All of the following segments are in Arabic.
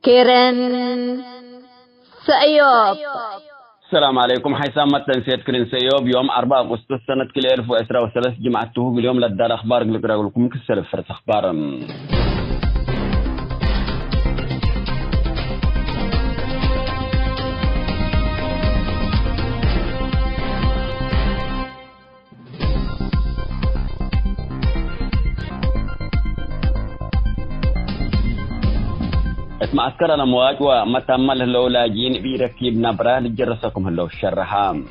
كيرن سأيوب. السلام عليكم. حيث ما تنسيت كرين سيوب يوم 4 أغسطس سنة كل 1013 جمعته اليوم للدار أخبار لكم كسر فرس أخبار. معسكر الأمواج ومتمل هلو لاجين بيركيب نبرة لجرسكم هلو الشرحام.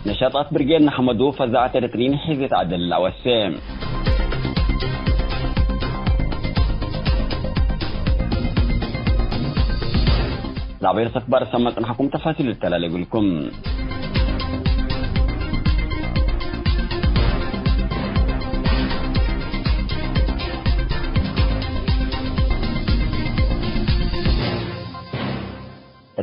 نشاطات برجين نحمدو فزعة رترين حيث عدل العوسام. العبير سكبار سمت نحكم تفاصيل التلال يقولكم.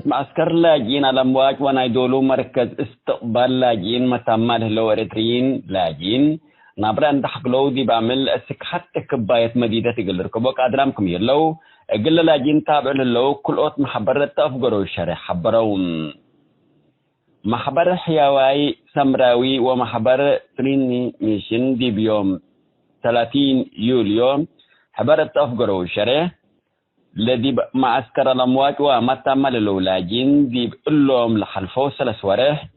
معسكر لاجين على امواج ونايدولو مركز استقبال لاجين متمال هلو اريتريين لاجين نابران دحقلو دي بعمل اسك حتى كباية مديدة تقل ركبوك ادرامكم يلو اقل لاجين تابع للو كل اوت محبرة تافقرو الشارع حبرون محبر حياواي سمراوي ومحبر تريني ميشن دي بيوم 30 يوليو حبرة تافقرو الشارع الذي معسكر الأمواج ومتمل الولاجين دي بقلهم لحلفو سلس ورح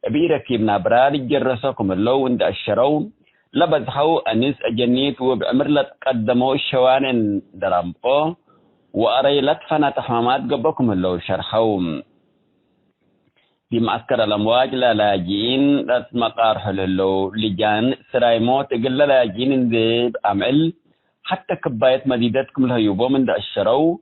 بيركب نبرار جرسكم اللو عند الشرو لبزحو أنس أجنيت وبأمر لتقدموا الشوان درامقو وأري لتفنا تحمامات قبكم اللو شرحوم في معسكر الأمواج لاجين لتمقار حلو لجان سرايموت قل لاجين دي بأمل حتى كباية مديدتكم لها يبو من دا الشرو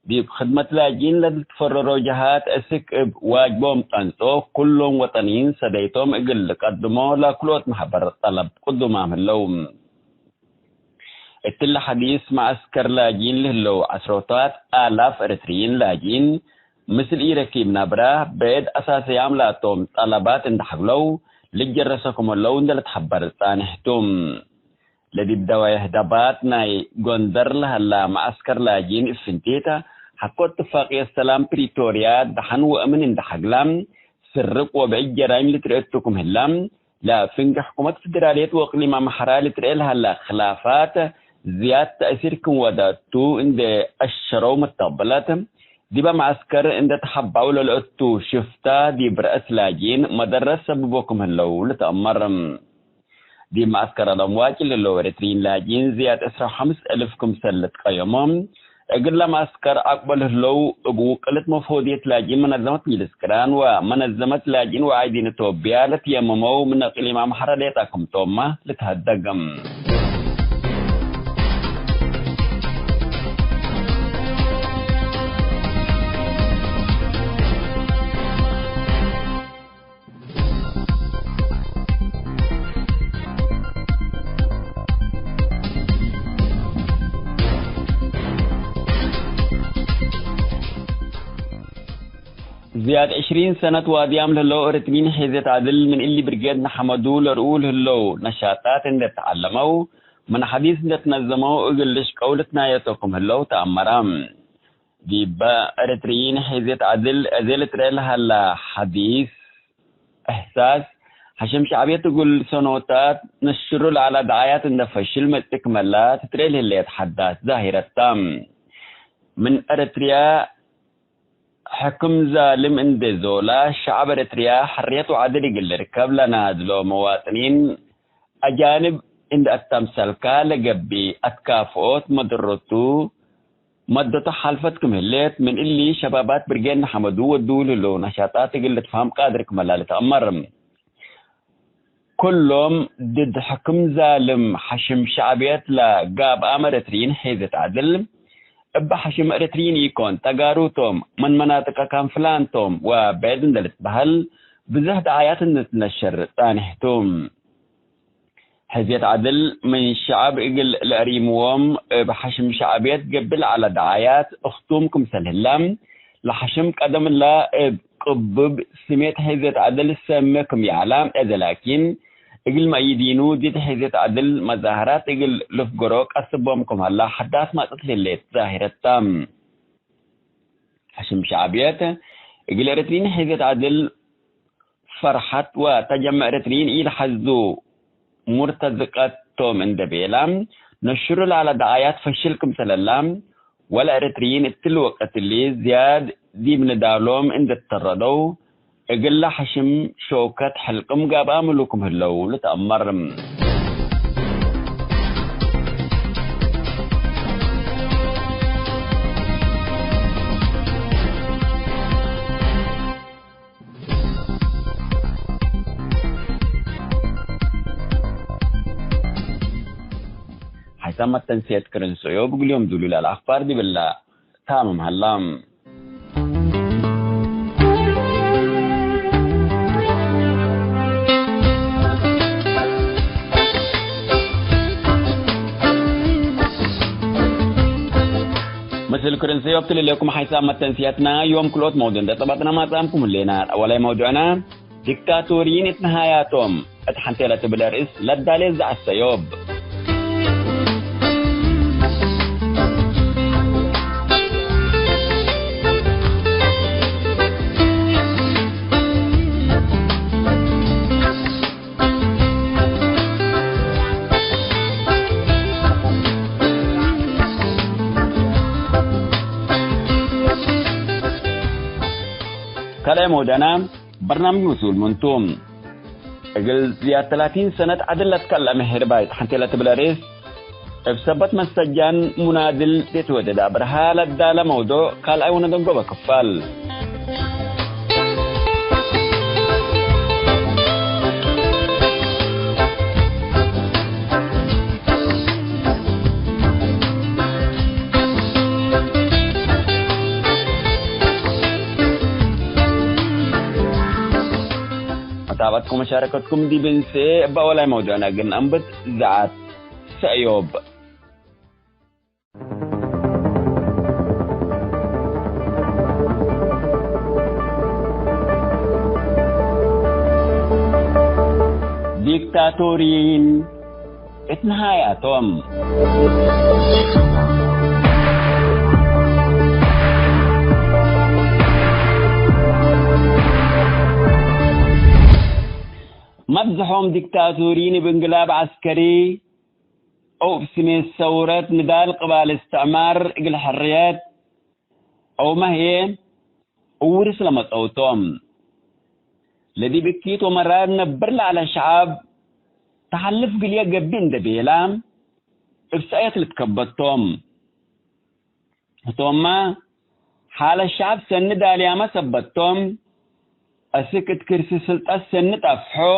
دي بخدمة لاجين لتفرروا جهات اسك واجبهم تنسو كلهم وطنيين سديتهم اقل قدموا لا كلوت محبر طلب قدمهم اللوم اتل حديث معسكر لاجين لهلو عشرات آلاف اريتريين لاجين مثل ايركيب نبرة بيد اساسي عملاتهم طلبات اندحقلو لجرسكم اللو اندل تحبر تانحتم الذي بدوا يهدبات ناي غندر لها معسكر لاجين افنتيتا حقو اتفاقية السلام بريتوريا دحن وامن اندحقلام سرق وبعي جرائم لترئتكم هلام لا فنج حكومة فدرالية وقليمة محرا لترئلها لا خلافات زيادة تأثيركم وداتو اند الشرو متقبلات ديبا معسكر اند تحبعوا للأتو شفتا دي برأس لاجين مدرس سببوكم هلو لتأمرم دي معسكر الأمواج اللي ورترين لاجين زيادة أسرع 5000 كمسلة قيمهم أقل معسكر أقبل هلو أبو قلت مفهودية لاجين منظمة ميلسكران ومنظمة لاجين وعايدين توبيا لتيممو من أقل إمام حراليتاكم توما لتهدقم زياد 20 سنة واديام هلو ارتمين حيزة عدل من اللي برجاد نحمدو لرؤول هلو نشاطات اللي تعلموا من حديث اللي تنظموا اقلش قولتنا يتوكم هلو تأمرام دي با ارترين حيزة عدل ازيلت ريلها لحديث احساس حشم شعبية تقول سنوتات نشروا على دعايات ان فشل متكملات تريل اللي يتحدث ظاهرة تام من ارتريا حكم ظالم عند زولا شعب اريتريا حرية وعدل يقل ركب لنا دلو مواطنين أجانب عند التمثال كالقبي أتكافوت مدرتو مدة حلفتكم هليت من اللي شبابات برجين حمدو ودول له نشاطات يقل تفهم قادركم ملالة أمرم كلهم ضد حكم ظالم حشم شعبيات لا قاب أمر اريتريين حيزة عدل أبا حشم اريتريين يكون تقاروتهم من مناطق كان فلانتهم وبعدن دلت بهل بزهد آيات نتنشر تانحتهم حزيت عدل من شعب إقل الأريموهم بحشم شعبيات قبل على دعايات أختومكم سلهلام لحشم قدم الله قبب سميت حزيت عدل سمكم يعلام إذا لكن إقل ما يدينو دي تحيزة عدل مظاهرات إقل لفقروك أصبومكم هلا حداث ما تطلي الليت ظاهرة تام حشم شعبيات إقل إرترين حيزة عدل فرحت وتجمع إرترين إلى حزو مرتزقات توم عند بيلام نشر على دعايات فشلكم سلالام ولا إرترين التلوقت اللي زياد دي من دالوم عند التردو إقل حشم شوكت حلقم قاب آملوكم هلو لتأمرم حيثما تنسيت كرنسيو بقول يوم دولو الأخبار دي بالله تامم هلام مثل كرنسيو ابتلي لكم حيثما تنسيتنا يوم كلوت موضوع ده طبعا ما تامكم اللينا أولا موضوعنا ديكتاتوريين اتنهاياتهم اتحنتي لتبلا رئيس لدالي زع السيوب كلام ودنا برنامج وصول منتوم اقل زياد 30 سنة عدل اتكلم هربايت حتى لا تبلاريس بسبت مسجان منادل تتودد برها لدى موضوع قال ايونا دنقو بكفال متابعتكم مشاركتكم دي بنسي بأولا موضوعنا قلنا أنبت زعات سأيوب ديكتاتوريين اتنهاياتهم مزحهم ديكتاتوريين بانقلاب عسكري أو بسمي الثورات نضال قبال استعمار إقل حريات أو ما هي ورس لما تقوتهم الذي بكيت ومرات نبر على الشعب تحلف قليا قبين دبيلام بسايات اللي تكبتهم ثم حال الشعب سند عليها ما سبتهم أسكت كرسي سلطة سند أفحو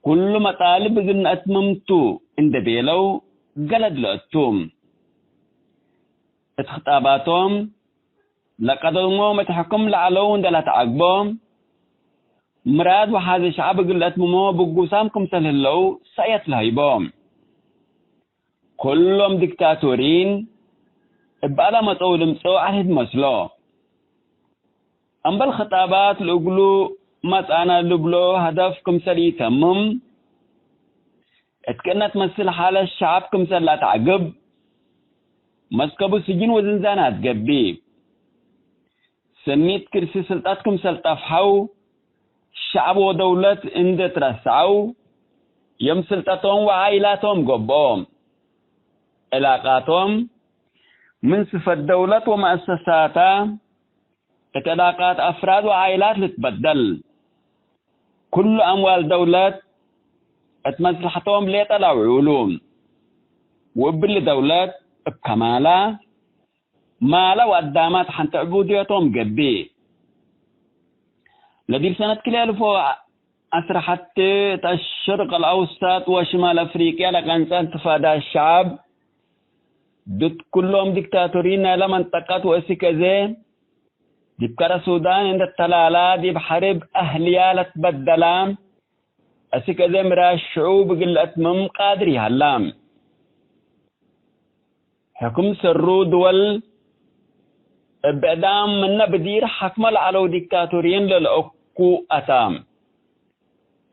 كل مطالب قلن أتممتو عند بيلو قلد لأتوم اتخطاباتهم لقد الموم اتحكم لعلون دلت عقبهم مراد وحاذا الشعب قل أتممو بقوسامكم تلهلو سايت لهيبهم كلهم ديكتاتورين بألا مطول مصو عهد مسلو أما الخطابات الأقلو مسانا لبلو هدفكم سلي تمم اتكنت تمثل حالة الشعب كمثل لا تعقب مسكبو سجين وزنزانات قبي سميت كرسي سلطاتكم سلطافحو الشعب ودولة اند ترسعو يم سلطاتهم وعائلاتهم قبوهم علاقاتهم من صفة الدولة ومؤسساتها علاقات أفراد وعائلات لتبدل كل أموال دولة اتمسلحتهم ليطلعوا علوم وبل دولة بكمالة مالا وقدامات حنت عبوديتهم قبي لدي سنة كلها لفو أسرحت الشرق الأوسط وشمال أفريقيا لكان تفادى الشعب ضد كلهم ديكتاتورين لما انتقت واسكازي دي بكرة السودان عند التلالة دي بحرب أهلية لتبدلام أسكازي مرا الشعوب قلت مم قادري هلام حكم سرو دول بإعدام من بدير حكم على ديكتاتوريين للأكو أتام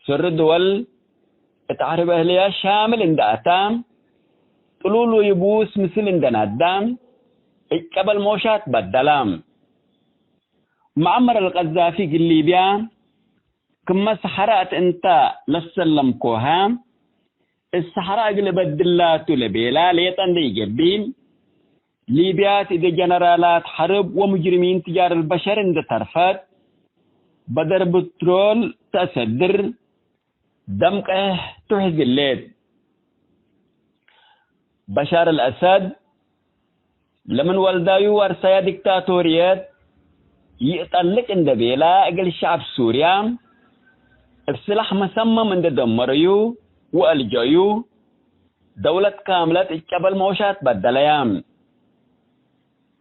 سر دول تعرف أهليا شامل عند أتام طلولو يبوس مثل عندنا الدام قبل موشات بدلام معمر القذافي في ليبيا كما سحرات انت لسلم كوهام السحراء اللي بدلاتو لبيلا ليطن دي جبين ليبيا تدي جنرالات حرب ومجرمين تجار البشر عند ترفات بدر بترول تأسدر دمقه تحز الليل بشار الأسد لمن والدايو ورسايا ديكتاتوريات يطلق عند بيلا اقل الشعب سوريا السلاح مسمم عند دمريو والجايو دولة كاملة قبل موشات بدليام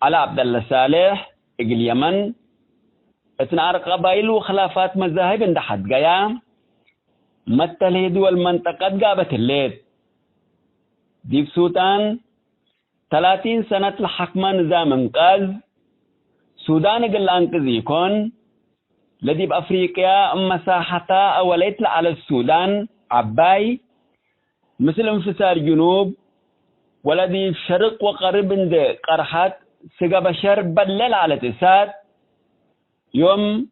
على عبد الله صالح اقل يمن اتنار قبائل وخلافات مذاهب عند حد قيام متلهد والمنطقة قابت الليل ديب سودان 30 سنة الحكمة نظام انقاذ سودان قل انقذ يكون لدي بأفريقيا مساحتها أوليت على السودان عباي مثل انفصال جنوب ولدي شرق وقرب عند قرحات سقى بشر بلل على تسات يوم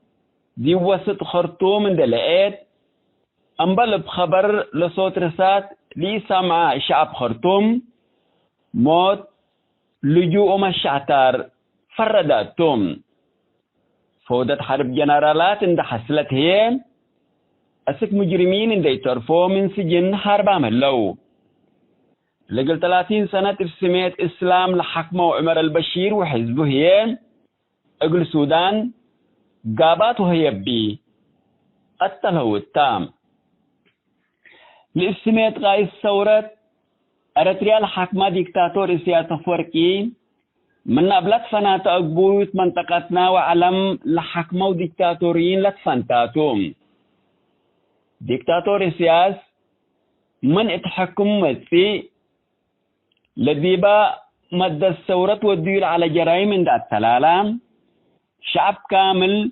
دي وسط خرطوم عند لقيت انبل بخبر لصوت رسات لي سمع شعب خرطوم موت لجوء مشعتار فرداتهم فودت حرب جنرالات عند حصلت هي أسك مجرمين عند يترفوا من سجن حرب عملوا لقل 30 سنة تفسميت إسلام لحكمة عمر البشير وحزبه هي أقل السودان قاباته هي بي قتله التام لإسميت غاية ثورة أريتريا الحكمة ديكتاتور إسياس أفوركي من أبلت فنات أقبوت منطقتنا وعلم لحكمة وديكتاتوريين لتفنتاتهم ديكتاتور إسياس من اتحكم مدفي لديبا مد الثورة والديل على جرائم عند التلالام شعب كامل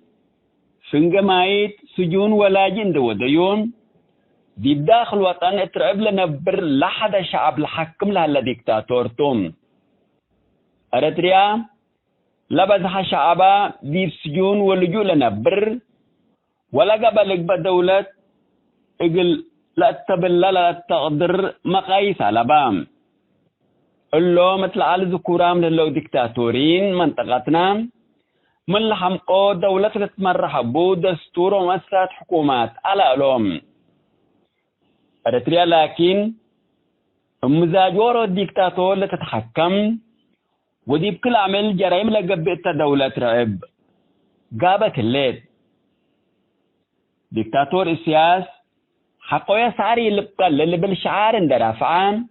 فنجمايت سجون ولاجين وديون دي بداخل الوطن اترعب لنبر لحد شعب الحكم لها ديكتاتور توم أريتريا لبزها شعبا دي سجون ولجوء لنبر ولا قبلك بدولة اقل لا تبلا لا تقدر مقاييس على بام اللو مثل على ذكورام للو ديكتاتورين منطقتنا من لحمقو دولة تتمرح بو دستور ومسات حكومات على ألوم أريتريا لكن مزاجور الديكتاتور لتتحكم ودي بكل عمل جرائم لقبئت دولة رعب قابت الليل ديكتاتور السياس حقو يسعري اللي بالشعار اندرافعان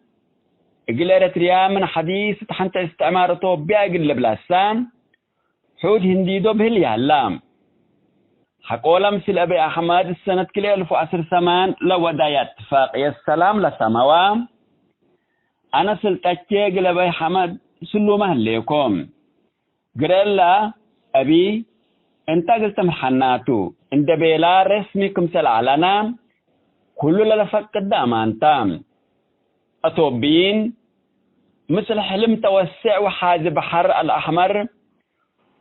اقل أريتريا من حديث تحنت استعمارته بيقل بلاسان حود هنديدو بهل يعلام حقو لمثل أبي أحمد السنة كل 1010 لو دايا اتفاقية السلام لسموام أنا سلتكي قل أبي أحمد سلو مهليكم قرألا أبي انت قلت محناتو انت بيلا رسمي كمسل علنا كله لفقد دامانتام أطوبين مثل حلم توسع وحاز بحر الأحمر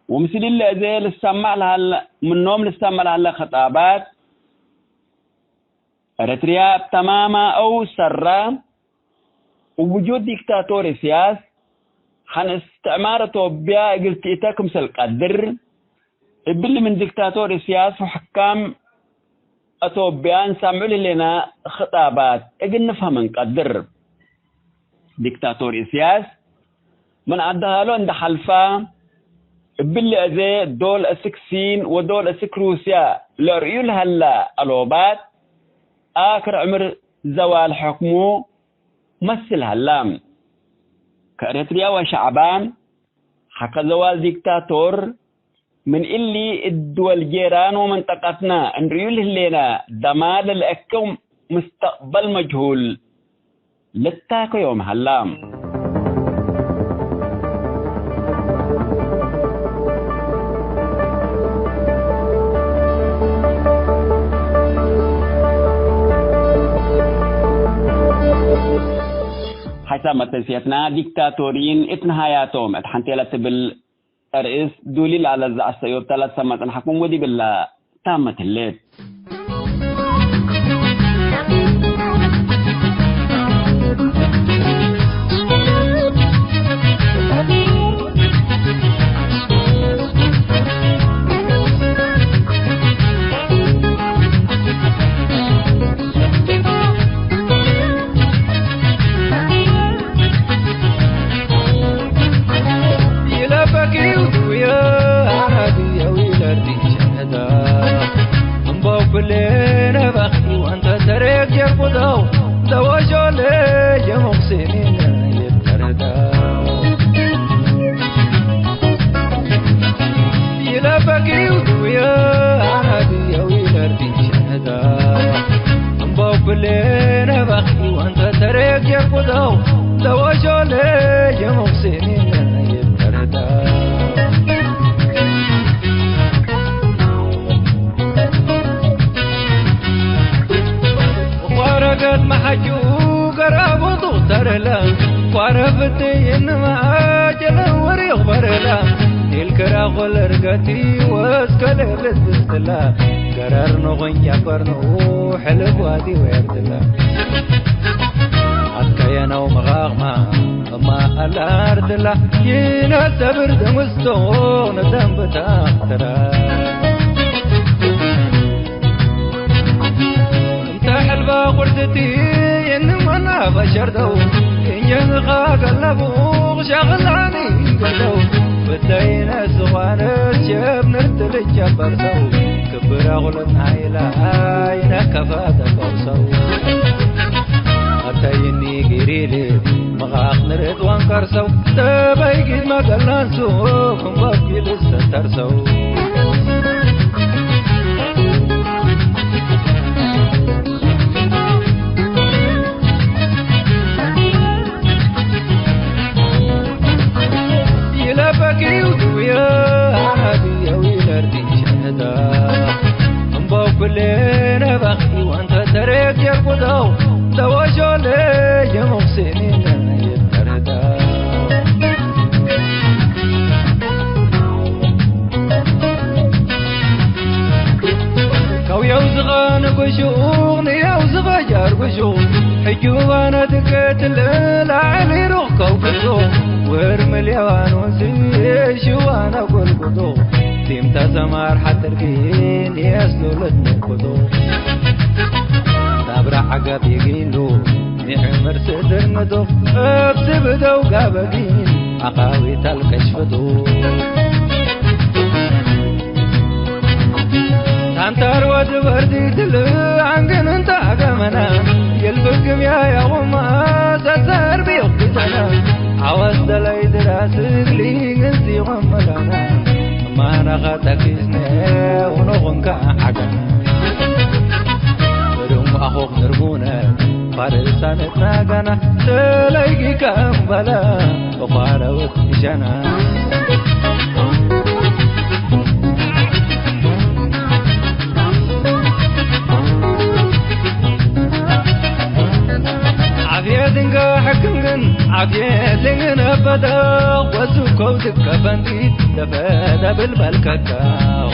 ومثل اللي زي للسمع لها منهم للسمع لها خطابات أريتريا تماما أو سرا ووجود ديكتاتور سياس حن استعمار توبيا قلت إتاكم سالقدر اللي من ديكتاتور سياس وحكام أتوبيان سامعوا لنا خطابات اقل نفهم نقدر ديكتاتور سياس من عدها له عند حلفا باللي أزي دول أسكسين ودول أسك روسيا لرئيول هلا الوبات آخر عمر زوال حكمه مثل هلام كأريتريا وشعبان حق زوال ديكتاتور من اللي الدول جيران ومنطقتنا نريول لنا دمار الأكم مستقبل مجهول لتاكو يوم هلام حسب ما تسيتنا ديكتاتورين اتنهاياتهم اتحنتيلة بالرئيس دوليل على السيور 3 سنوات نحكم ودي بالله تامة الليل كلنا بخي وانت تريك يرقدو زواجو لي مقسمين يتردو يلا بكي ودويا عربي ويلا ردي شهدا انبو كلنا بخي وانت تريك يرقدو زواجو لي مقسمين يتردو قد محجو قرابو ترلا قرفتي انما اجل وري غبرلا الكرا غلرقتي واسكلت بستلا قرار نغنيا قرنو حلب وادي ويردلا عدكينا ومغاغما ما الاردلا ينا سبر دمستون دنبتا اخترا حلبا قرتي إنما أنا بشردو إن ينغا قلبوغ شغلاني قلو بدينا سوانر شاب نرتلج برسو كبر أغلن عيلا عينا كفاتا قوسو أتايني قريلي مغاق نرد وانكرسو تبايقيد ما قلنسو كم بابي لسا ترسو كلنا بخي وانت تريك يرقدو زواجو لي مقسمين يتردو كو يوزغان قشوغ نيوزغ جار قشوغ حجوبانا دكت العلي روح كوكتو ورمل يوان وزي شوانا قل قدو تيمتا زمار حتى الكين يسلو لتنكدو تابرع عقب يقيلو نعمر سدر ندو ابتبدو قابقين عقاوي تالكشفدو تانتار ود بردي تلو عنقن انت عقمنا يلبقم يا غما سسر بيوقتنا عوز دلي دراسك لي نزي غملنا ما نغتك إسنه ونغنك حقنا ودوم أخوك نرمونا فارسانت ناقنا تلاقي كامبلا وفاروت إشانا عافيتك حكمكن عافيتك نبدا وزوكو تكفندي دفادا بالبلكتاو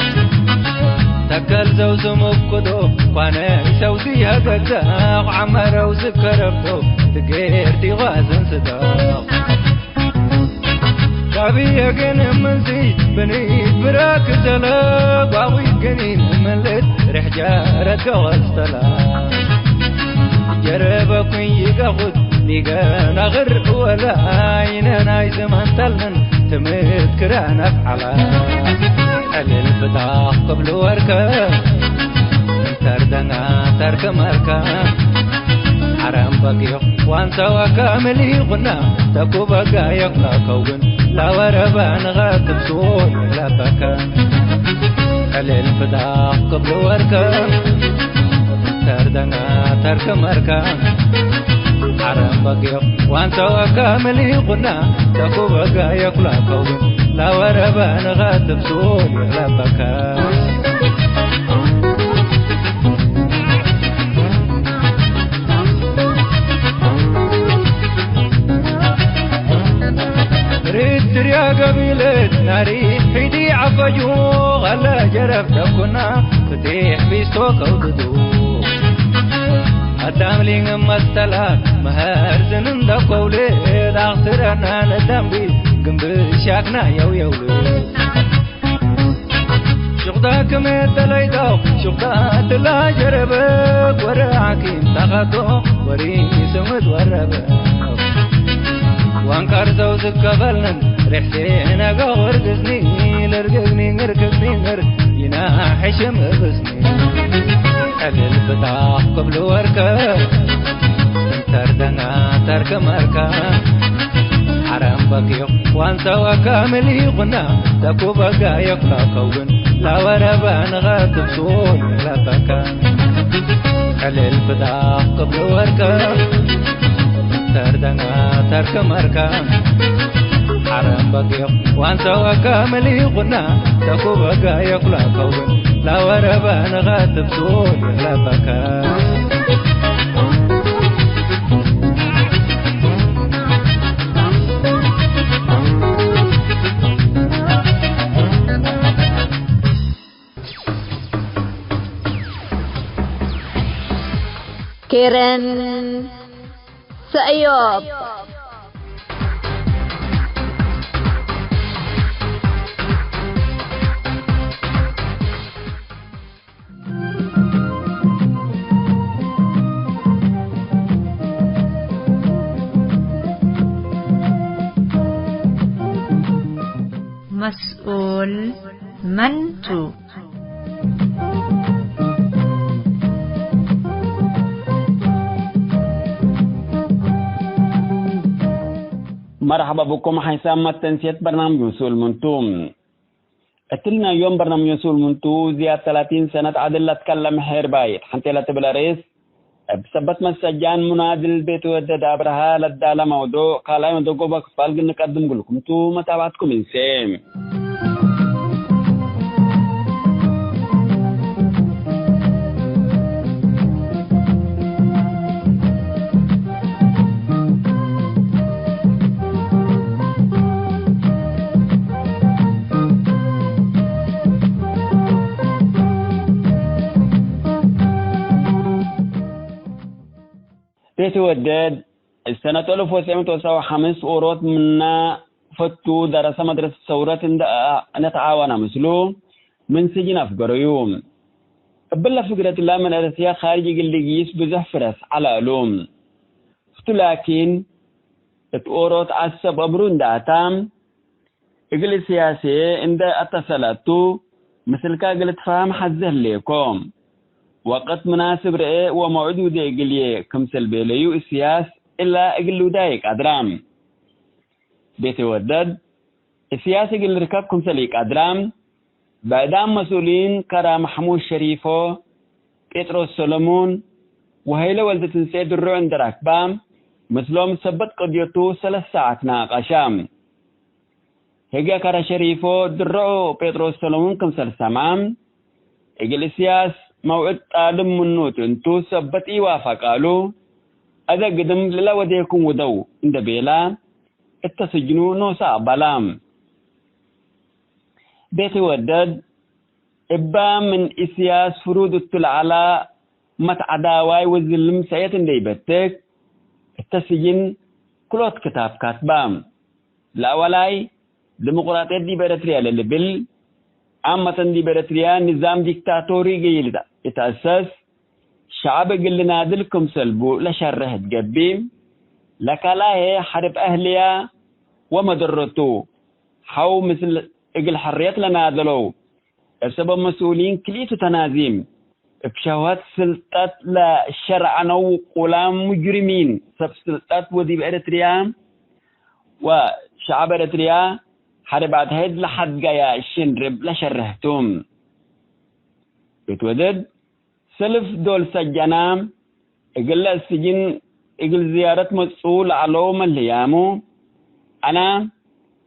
تكال زوز مبكدو وانا سوزي هكتاو عمرو سكربتو تقيرتي غازن صداو كابي يقن منزي بنيت براك زلاب واوي قنين ملت رح جارتك واستلا جربكن يقخد لقانا غر ولا عيننا زمان تلن تمت كرانا فحلا حل الفتاح قبل وركا تردنا ترك مركا حرام بقيق وانسا وكاملي غنا تكو بقا يقنا كوغن لا وربان غاتب سوي لا بكا حل الفتاح قبل وركا تردنا ترك مركا حرام بقيق وانسا وكاملي غنا تكو بقا يقنا كوغن لا وربان غاتب سوي لا بكا وجو غلا جرف تكنا فتيح بيستو كوددو أتاملين مستلا مهار زنن دقولي داخسرنا ندمبي قنب شاكنا يو يولو شغداك مدليدو شغدات لا جربك وراكين تغطو ورين سمد وربك وانكار زوزك قبلن رحسينا قور قزني لرققني نرققني ينا حشم بسني أقل بطاق قبل وركب تردنا ترك مركا حرام بقيق وانسا وكامل يغنى تكو بقا يقلا قوبن لا وربان غاتب سول لا بكا أقل بطاق قبل وركب تردنا ترك مركا حرام بقيق وانسا وكامل يغنى تكو بقا يقلا قوبن لا وربان غاتب سول لا بكا كيرن سأيوب مسؤول منتو مرحبا بكم حسام تنسيت برنامج وصول منتوم. اتلنا يوم برنامج وصول منتو زيادة 30 سنة عدل اتكلم حير بايت حنتي لا تبلا رئيس بسبت مسجان منادل البيت ودد ابرها لدى موضوع قال ايما دوقو بكفال نقدم لكم تو متابعتكم انسان بيتودد السنة 1995 أوروت منا فتو درس مدرسة ثورة نتعاون مثله من سجن أفقريوم قبل فكرة الله من الرسيا خارجي قلقيس بزحفرس على علوم لكن أوروت عصب أبرون داتام إقل السياسي عند اتصلاتو مثل كاقل تفهم حزه ليكم وقت مناسب رأي وموعد ودي قليه كمسل بيليو السياس إلا قلو دايك أدرام بيتي ودد السياسي قل ركاب كمسليك أدرام بعدام مسؤولين كرا محمود شريفو بيتروس سولمون وهيلا والدة سيد الرعن دراكبام مسلوم سبت قديتو 3 ساعات ناقشام هيجا كرا شريفو درعو بيتروس سولمون كمسل سمام إقل السياس موعد طالب منوت انتو سبت يوافق قالوا اذا قدم لا وديكم ودو عند بيلا التسجنوا نوسا بلام بيت ودد ابا من اسياس فروض التلعلا متعداواي والظلم سيئة ديبتك التسجن كلوت كتاب كاتبام لا ولاي ديمقراطية دي بريتريا للبل عامة دي بريتريا نظام ديكتاتوري جيلدا يتأسس شعب قلنا دلكم سلبو لشره تقبيم لكلا هي حرب أهلية ومدرتو حو مثل اقل حريات لنا دلو بسبب مسؤولين كليتو تنازيم بشهوات سلطات للشرع نو قلام مجرمين سب سلطات ودي بإريتريا وشعب إريتريا حرب عدهد لحد جايا الشنرب لشرهتهم بتودد سلف دول سجنام اقل السجن اقل زيارة مسؤول علوم الليامو انا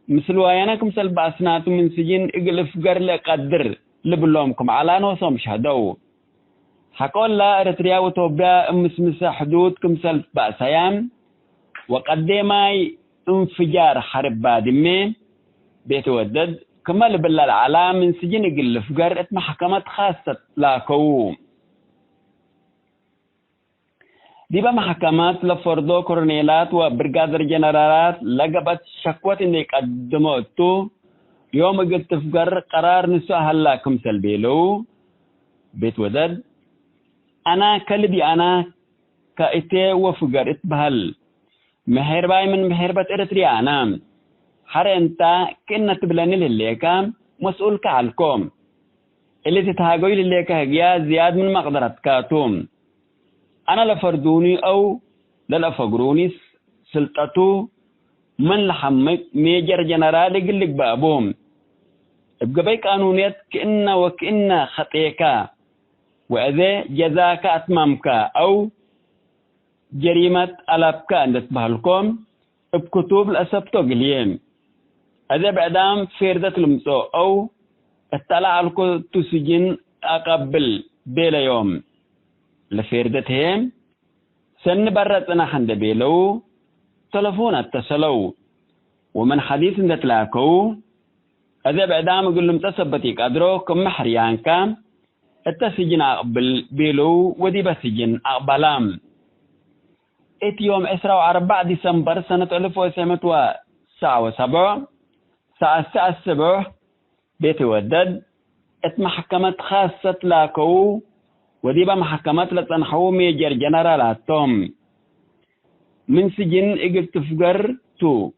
مثل ويانكم سلب اسناتو من سجن اقل فقر لقدر لبلومكم على نوصم شهدو حقول لا اريتريا وتوبيا امسمس حدودكم سلف بأسيام وقدماي انفجار حرب بادمي بيتودد كمال بالله على من سجن يقلف قرأت محكمة خاصة لاكو دي محكمات لفردو كورنيلات وبرغادر جنرالات لقبت شكوة انك قدموتو يوم قلت فقر قرار نسو هلا كمسل بيلو بيت ودد انا كلبي انا كايتي وفقر اتبهل مهرباي من مهربة ارتريانا حري انت كنا تبلاني لليكا مسؤول كعلكم اللي تتهاقوي لليكا هقيا زياد من مقدرة كاتوم أنا لفردوني أو للأفقروني سلطتو من لحمك ميجر جنرال يقلق بابوم ابقى بي قانونيات كإنا وكإنا خطيكا وإذا جزاك أتمامك أو جريمة ألابك أن تبهلكم بكتب الأسبتو قليم إذا بعدام فيردة المسو أو اطلع لكم تسجن أقبل بلا يوم لفيردتهم سن برتنا حند بيلو تلفون اتصلوا ومن حديث نتلاكو اذا بعدام يقول لهم تثبتي قدرو كم محريان كام التسجن اقبل بيلو ودي بسجن اقبلام ات يوم 4 ديسمبر سنة 1907 ساعة 7 بيت ودد ات محكمة خاصة لاكو ودي محكمات لتنحو ميجر جنرالاتهم من سجن اجل تفقر تو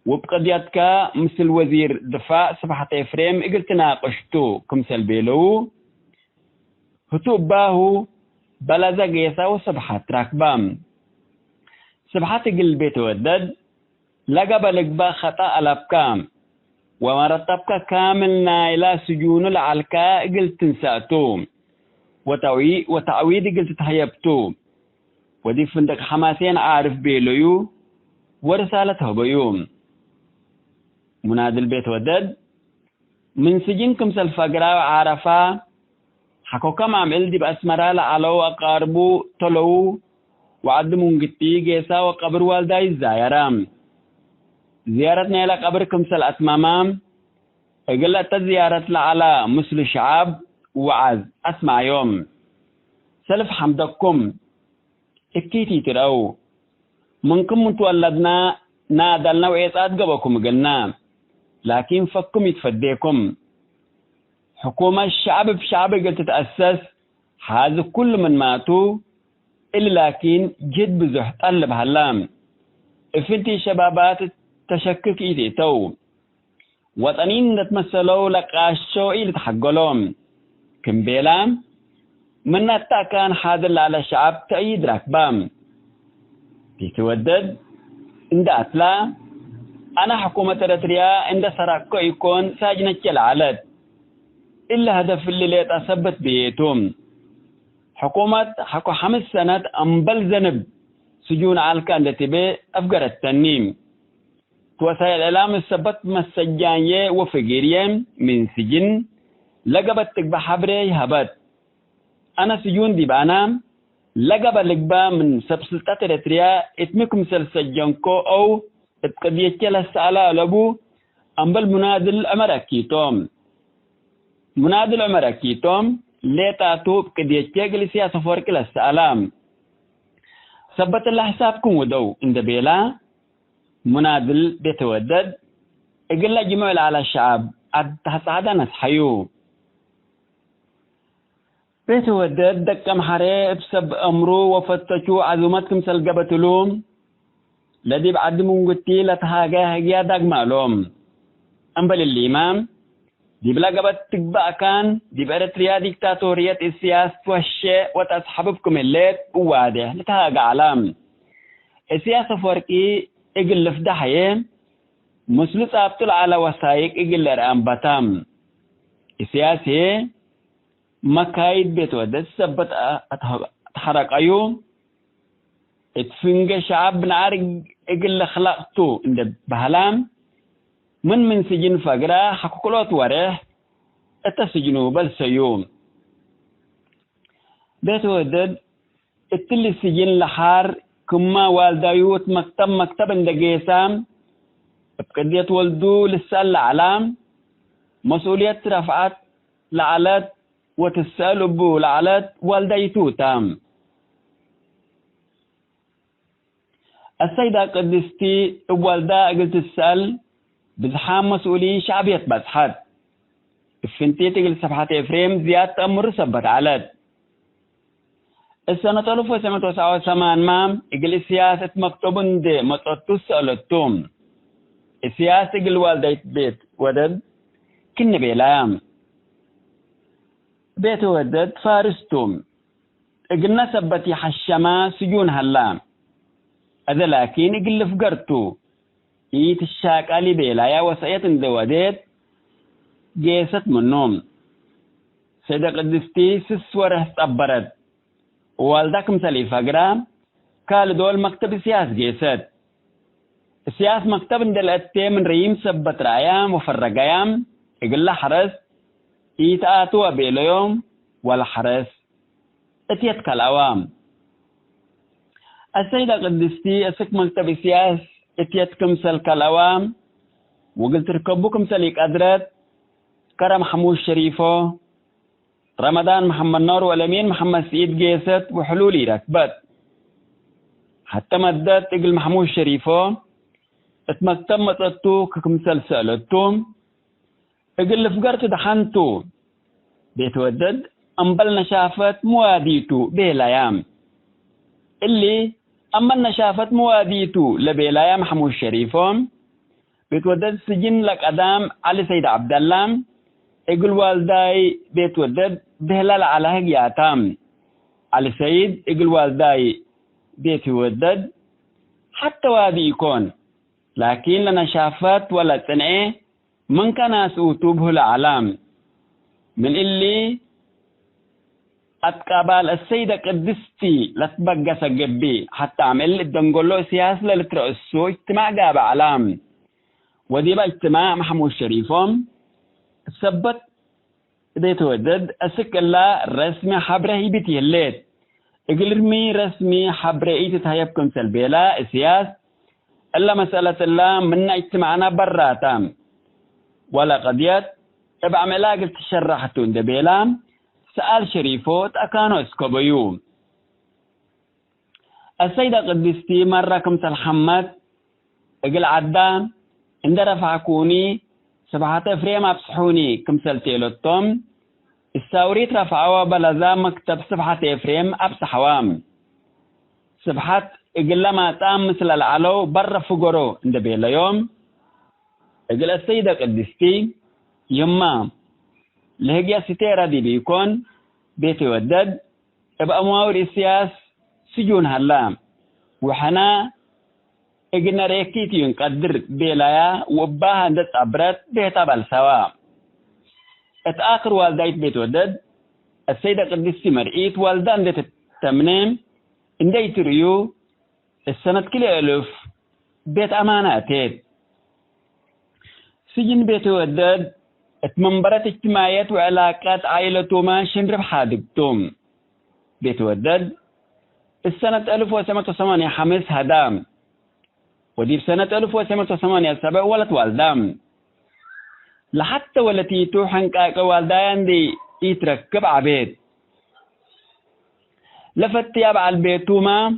وبقضيتك مثل وزير دفاع صفحة افريم اجل تناقشتو كمثل بيلو هتو باهو بلازا قيسا وصبحة راكبام صبحة اجل بيت ودد لقى بلقبا خطأ الابكام ومرتبك كاملنا الى سجون العلكا اجل تنساتو وتعويد قلت تهيبتو ودي فندق حماسين عارف بيليو ورسالته بيوم منادي البيت ودد من سجنكم سلفقرا عارفا حكو كم عمل دي بأسمرا لعلو أقاربو طلو وعدمون قتي قيسا وقبر والداي الزايرام زيارتنا إلى قبركم سل أتمامام قلت زيارت لعلى مسل شعب وعز أسمع يوم سلف حمدكم اكيتي ترأو منكم متولدنا نادلنا وإيطاد قبكم قلنا لكن فكم يتفديكم حكومة الشعب بشعب قلت تتأسس هذا كل من ماتوا إلا لكن جد بزح طلب هلام افنتي شبابات تشكك إيتي تو وطنين نتمثلوا لقاشو إلي تحقلهم كم بيلام من كان حاضر على الشعب تأييد راكبام تتودد عند أتلا أنا حكومة إريتريا عند سراكو يكون ساجنة العالد إلا هدف اللي ليتثبت بيتهم حكومة حكو 5 سنة أنبل ذنب سجون عالكا التي بي أفقر التنيم وسائل الإعلام السبت مسجانية وفقيريا من سجن لقبت تقبى حبري هبت أنا سجون دي بانام لقب لقبا من سبسلطات إريتريا اتمكم سلسجنكو أو اتقديتك لسالة لبو أمبل منادل أمريكيتوم منادل أمريكيتوم ليتاتو بقديتك لسياسة فورك لسالام ثبت الله حسابكم ودو اند بيلا منادل بيتودد اقل جمع على الشعب هذا نسحيو بيتودد دكم حريب سب أمرو وفتشو عزومتكم سلقبتلوم لدي بعد منقتي لتهاجا هجيا داق معلوم أمبل الإمام دي بلا قبت تقبأ كان دي بإرتريا ديكتاتورية السياسة والشيء وتصحبكم الليت وواضح لتهاجا علام السياسة فوركي اقل لفدحيه مسلس أبطل على وسائق اقل لرأم بطام السياسة مكايد بيتودد سبت اتحرق ايوم اتفنج شعب نعرق اقل خلقتو عند بهلام من سجن فقرا حكوكولوت وريه اتسجنو بل سيوم بيتودد اتلي السجن لحار كما والدايوت مكتب عند قيسام بقدية ولدو لسال العلام مسؤولية رفعت لعلت وتسأل بو لعلت والديتو تام السيدة قدستي والدا قلت السأل بزحام مسؤولي شعبية بزحات فنتي تقل صفحة إفريم زيادة أمر سبت علت السنة 1979 مام يقل سياسة مكتوب دي مطرطو سألتهم السياسة يقل والديت بيت ودد كن بيلام بيت ودد فارستم يقلنا سبتي حشما سجون هلام هذا لكن يقل فقرتو يتشاك علي بيلايا وسيات اندواديت جيست منهم سيدة قدستي سسوره استقبرت والدك مثالي فقرام قال دول مكتب سياس جيست السياس مكتب اندلقتي من ريم سبت رايام وفرقايام يقول له حرس يتآتوا بيليوم ولا حرس اتيتك الأوام السيدة قدستي اسك مكتب سياس اتيتكم سلك الأوام وقلت ركبوكم سليك أدرت كرم حمود شريفو رمضان محمد نور والأمين محمد سيد جيست وحلولي ركبت حتى مدت اقل محمود شريفو اتمكتب مطلتو كم سلسلتو اقل فقرت دحنتو بيتودد انبلنا شافت مواديتو بيلايام اللي أما شافت مواديتو لبيلايام محمود شريفو بيتودد سجن لك أدام علي سيد عبد الله يقول والداي بيتودد بهلال على هجياتام علي سيد يقول والداي بيتودد حتى وادي يكون لكن لنا شافت ولا تنعي من كان سوتوبه العلام من اللي أتقابل السيدة قدستي لتبقى سجبي حتى عمل الدنقلو سياسة لترأسو اجتماع قاب علام ودي بقى اجتماع محمود شريفهم ثبت بيتودد اسك الله رسمي حبره بيتي الليت اقلرمي رسمي حبره تتهيبكم سلبيلا سياس الا مسألة الله من اجتماعنا براتام ولا قضيت ابع ملا قلت شرحتون دبيلا سأل شريفوت اكانو اسكوبيو السيدة قدستي مرة كمثل حمد اقل عدام عند رفعكوني سبحات فريم أبصحوني كمثل تيلوتوم الساوريت رفعوا بلذا مكتب سبحات فريم أبصحوام سبحات إقل ما تام مثل العلو بر فقرو عند بيلا يوم إقل السيدة قدستي يما لهجيا ستيرة دي بيكون بيتي ودد ابقى مواوري السياس سجون هلام وحنا إجنا ريكيتي ينقدر بيلايا وباها ندت عبرت بيتا بالسوا اتآخر والدايت بيت ودد السيدة قدستي مرئيت والدان ديت التمنيم انديت ريو السنة كل ألف بيت أماناتيت سجن بيت ودد اتمنبرت اجتماعيات وعلاقات عائلتهما شنرب حادقتهم بيت ودد السنة 1985 هدام ودي سنة 1987 ولت والدام لحتى والتي توحن كوالدان دي يتركب عبيد لفت يابع البيتوما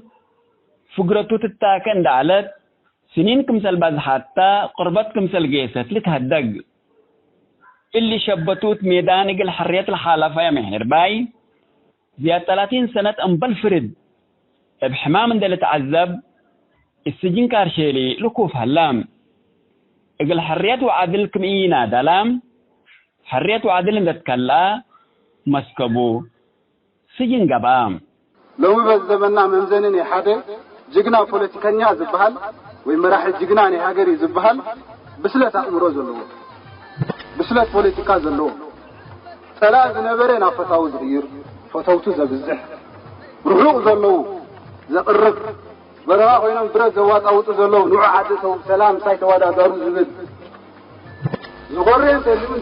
فقرتو تتاكن دعلت سنين كمسل بعد حتى قربت كمسل جيست لتهدق اللي شبتوت ميدانق الحرية الحالفة يا مهر باي زياد 30 سنة أنبل فرد بحمام دل تعذب السجن كارشيلي لكوف هلام اقل حرية وعادل كمئينا دلام حرية وعادل اندتكلا مسكبو سجن قبام لو بزمنا من زنني حدا جقنا بوليتيكانيا زبحال ومراحل جقناني هاجري زبحال بسلة أمره زلو بسلة بوليتيكا زلو ثلاث نبرين فتاو زهير فتاوتو زبزح رحوق زلو زقرق برا خوينم برا زوات اوت زلو نوع حدثو سلام سايت وادا دار زبد زغورين تلون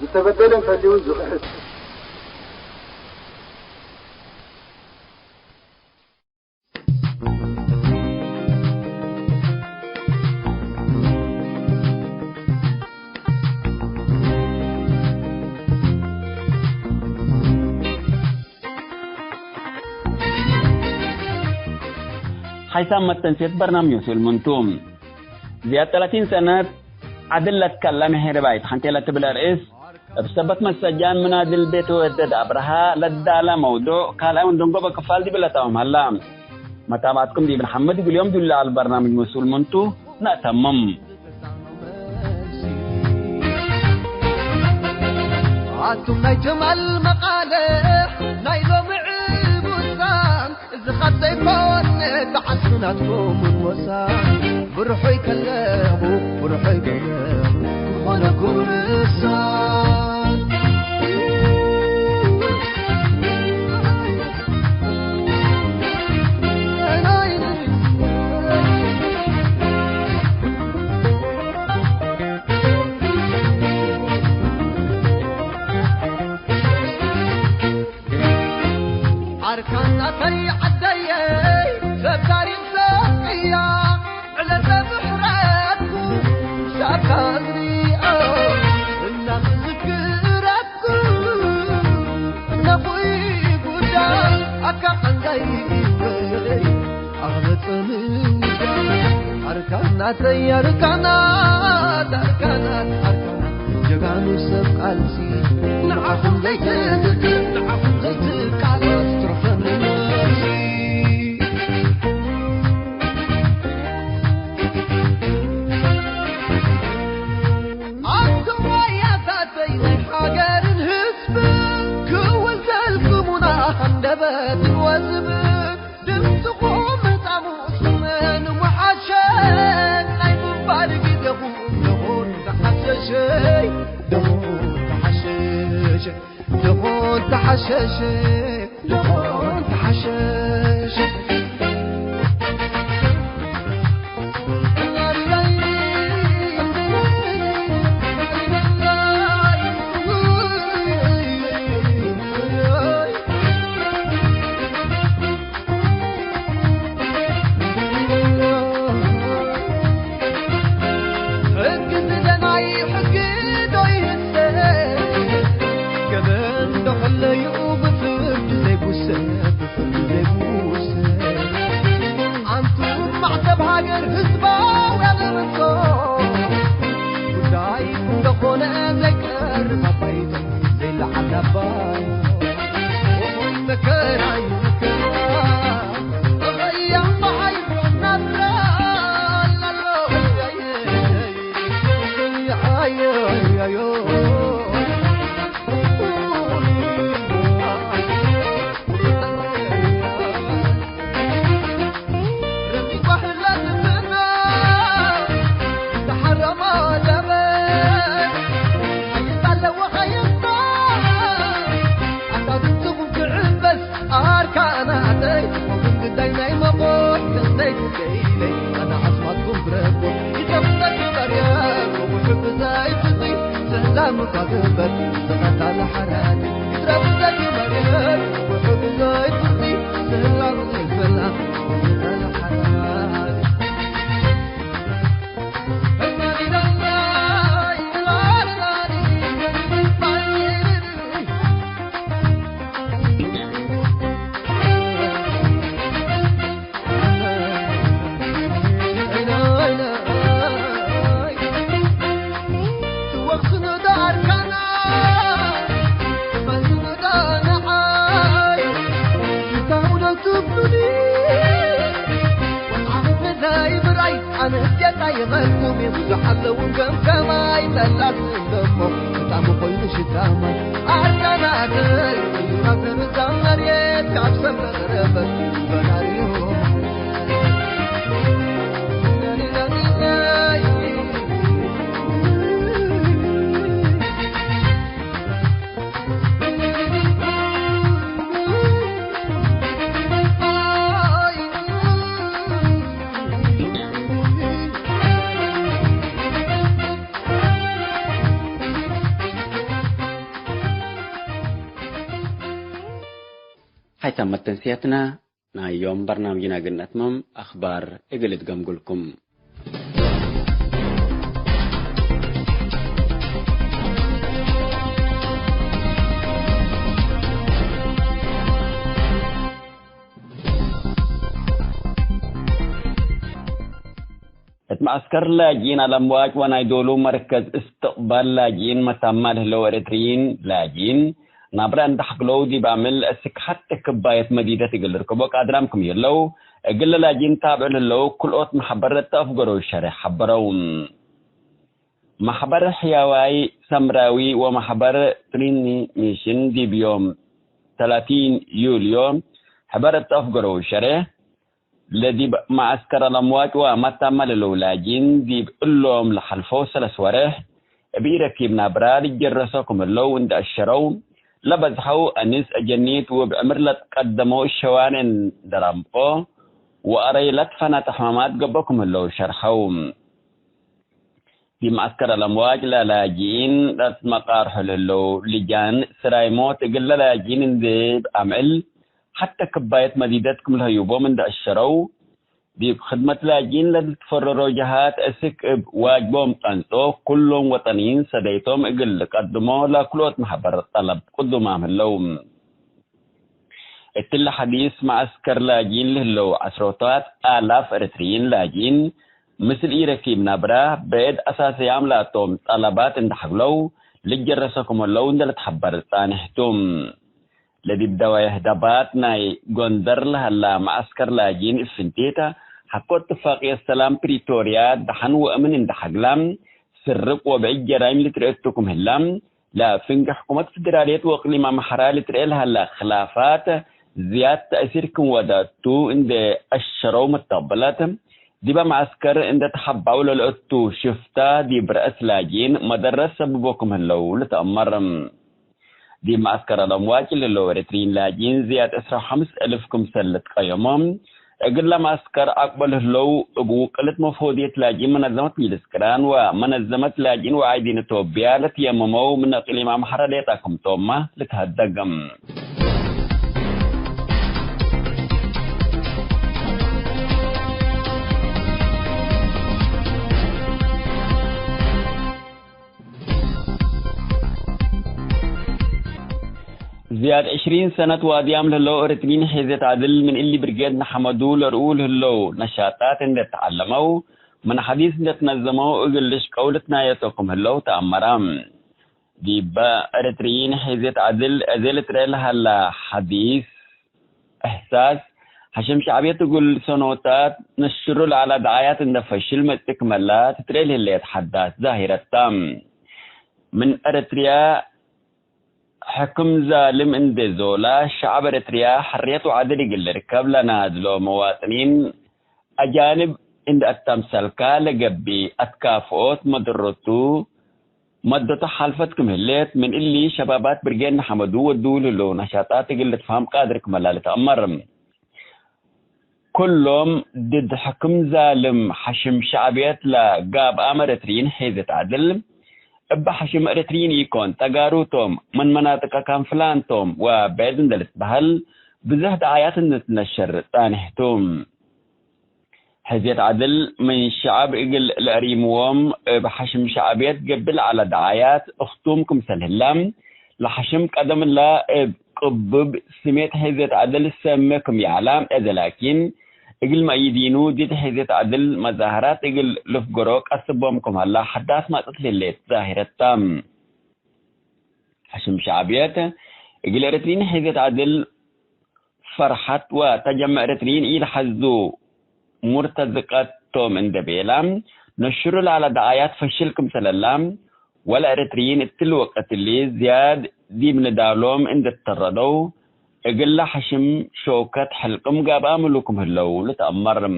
زتبدلن تلون زخت حيث التنسيق برنامج يوصل منتوم زيادة 30 سنة عدلت كلام هربايت حنتي لا تبلا رئيس بسبب مسجان منادل البيت ودد أبرها لدالا موضوع قال أون دنقو بكفال دي بلا تاهم هلا متابعتكم دي بن حمد يقول اليوم دول على البرنامج مسؤول منتو نأتمم عاتم نيتم المقالة نايلو معبوسان إذا خطيكون تحسناتكم الوسان بروحو يكلموا بروحو يكلموا وانا كورسان أركاننا في عدي سبتاري مساقيا على بحراتكم شاكري الناس ذكرتكم نخوي قدام أكا قندي أغلطني أركاننا في أركاننا جغانو سبقالسي نعفم زيتك على استرفن المرسي عندما ياتي حاجر الهسب كوز الكمنا هندبت الوزب دمتقوم تعموس من وحشان نايم بارك دهون تحششي دهون تحشش حيث تنسيتنا نا يوم برنامجنا قلنا أخبار إقلت قمقلكم معسكر لاجئين الأمواج ونايدولو مركز استقبال لاجئين متمال هلو إريتريين لاجئين نابران دحقلو دي بعمل أسك حتى كباية مديدة تقل ركبوك أدرامكم يلو قل لاجئين تابع للو كل أوت محبرة تأفقروا الشرح حبرون محبر حياواي سمراوي ومحبر تريني ميشن دي بيوم 30 يوليو حبرة تأفقروا الشرح الذي معسكر الأموات ومتمل الولاجين دي بقلهم لحلفو سلس ورح بيركبنا براد جرسوكم اللو عند الشرو لبزحو أنس أجنيت وبأمر لتقدموا الشوارع درامقو وأريلت فنا تحمامات قبكم اللو شرحوم في معسكر الأمواج للاجين مقار حل اللو لجان سرايموت قل لاجين دي بأمل حتى كباية مديدتكم الهيوبو من دا الشرو دي خدمة لاجين لتفرروا جهات اسك واجبهم تنسو كلهم وطنيين سديتهم اقل قدموا لكلوت محبر الطلب قدمهم اللوم اتل حديث معسكر لاجين لهلو عشرات آلاف اريتريين لاجين مثل إيركي بنابرا بيد أساسي عملاتهم طلبات اندحقلو لجرسكم اللون دلت حبر تانحتم الذي بدوا يهدبات ناي غندر لهلا معسكر لاجين الفنتيتا حقو اتفاقية السلام بريتوريا دحن وأمن اندحقلام سرق وبعيد جرائم لترئتكم هلام لا فنق حكومة فدرالية وقليمة محرا لترئل هلا خلافات زيادة تأثيركم وداتو عند الشروم الطبلات ديبا معسكر عند تحبعوا للأتو شفتا دي برأس لاجين مدرس سببكم هلو لتأمرم دي معسكر الأمواج اللي وريترين لاجين زياد أسرع 5,000 كمسلة قيمهم أقل معسكر أقبل هلو أبو قلت مفودية لاجين منظمة ميلسكران ومنظمة لاجين وعايدين توبيا لتيممو من أقليم محراليتاكم توما لتهدقم زياد 20 سنة واديام للو ارتلين حيزة عدل من اللي برقاد نحمدو لرؤول هلو نشاطات اللي تعلمو من حديث اللي تنظمو اقلش قولتنا يتوكم هلو تأمرام دي با ارتلين حيزة عدل ازالت ريلها حديث احساس حشم شعبية تقول سنوتات نشروا على دعايات ان فشل متكملات تريل اللي يتحدث ظاهرة تام من ارتريا حكم ظالم عند زولا شعب اريتريا حرية وعدل يقل ركب لنا دلو مواطنين أجانب عند التمثال كالقبي أتكافوت مدرتو مدة حلفتكم هليت من اللي شبابات برجين حمدو ودول له نشاطات يقل تفهم قادركم ملالة أمرم كلهم ضد حكم ظالم حشم شعبيات لا قاب أمر اريتريين حيزة عدل أبا حشم اريتريين يكون تقاروتهم من مناطق كان فلانتهم وبعدن دلت بهل بزهد آيات نتنشر تانهتهم حزيت عدل من شعب إقل الأريموهم بحشم شعبيات قبل على دعايات أختومكم سلهلام لحشم قدم الله قبب سميت حزيت عدل سمكم يعلام إذا لكن إقل ما يدينو دي حزيت عدل مظاهرات إقل لفقروك أسبومكم هلا حداث ما تطلي الليت ظاهرة تام حشم شعبيات إقل أريترين حزيت عدل فرحت وتجمع أريترين إلى حزو مرتزقاتهم عند بيلام نشروا على دعايات فشلكم سلالام ولا أريتريين التلوقت اللي زياد دي من دالوم عند التردو اقل حشم شوكت حلقم قاب آملكم هلو لتأمرم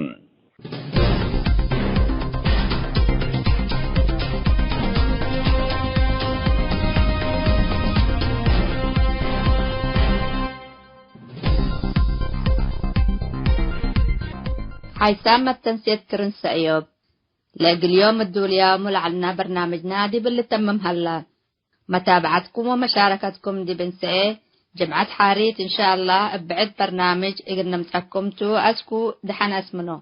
حيثما التنسيق كرنس أيوب لاقي اليوم الدوليا ملعلنا برنامج نادي باللي تمم هلا متابعتكم ومشاركتكم دي بنسئة جمعة حاريت إن شاء الله بعد برنامج إقلنا متحكمتو أسكو دحن اسمنو